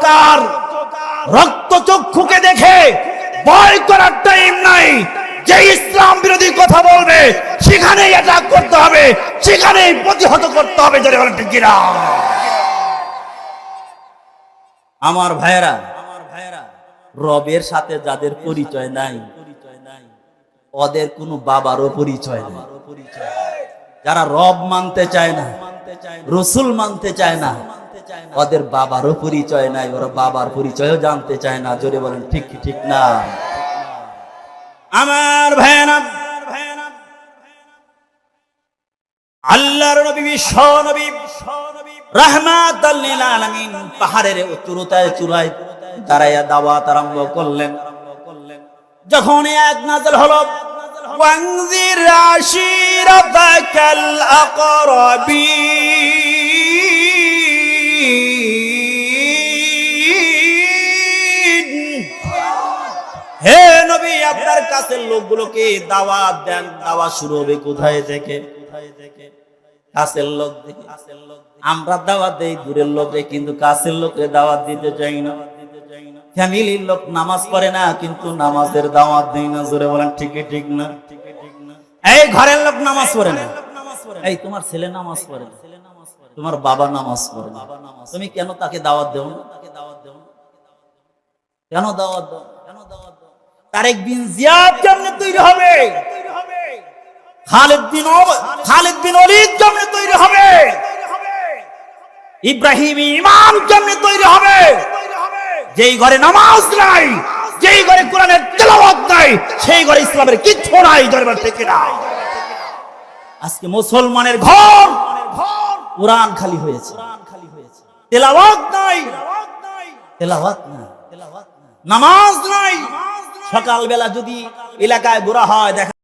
মধ্যকার রক্তচক্ষুকে দেখে ভয় করার টাইম নাই। যে ইসলাম বিরোধী কথা বলবে সেখানেই অ্যাটাক করতে হবে, সেখানেই প্রতিহত করতে হবে। যারা বলেন ঠিক কিনা? আমার ভাইয়েরা, রবের সাথে যাদের পরিচয় নাই ওদের কোনো বাবারও পরিচয় নাই। যারা রব মানতে চায় না, রসুল মানতে চায় না, ওদের বাবারও পরিচয় নাই, ওরা বাবার পরিচয়ও জানতে চায় না। জোরে বলেন ঠিক কি ঠিক না? আমার ভাইয়েরা, আল্লাহর নবী বিশ্ব নবী রাহমাতাল লিল আলামিন পাহাড়ের উচ্চতায় চূড়ায় দাঁড়াইয়া দাওয়াত আরম্ভ করলেন। যখন এক নাযিল হলো ওয়ানজির আশিরাতাকাল আকরাবিন, হে নবী আপনার কাছের লোকগুলোকে দাওয়াত দেন। দাওয়াত শুরু হবে কোথায় থেকে? কাছের লোক দেখে। আমরা দাওয়াত দেই দূরের লোকে, কিন্তু কাছের লোকে দাওয়াত দিতে চাই না। ফ্যামিলির লোক নামাজ পড়ে না, কিন্তু নামাজের দাওয়াত দেই না। জোরে বলেন ঠিক ঠিক না? এই ঘরের লোক নামাজ পড়ে না, এই তোমার ছেলে নামাজ পড়ে না, তোমার বাবা নামাজ পড়ে না, তুমি কেন তাকে দাওয়াত দেও না? কেন দাওয়াত দাও? তারেক বিন জিয়াদ কেমনে তৈরি হবে? খালিদ বিন ওলীদ কেমনে তৈরি হবে? ইব্রাহিম ইমাম কেমনে তৈরি হবে? যেই ঘরে নামাজ নাই, যেই ঘরে কোরআনের তেলাওয়াত নাই, সেই ঘরে ইসলামের কিচ্ছু নাই। দরবার থেকে না। আজকে মুসলমানের ঘর কোরআন খালি হয়েছে, তেলাওয়াত নাই, নামাজ নাই। সকালবেলা যদি এলাকায় ঘোরা হয় দেখা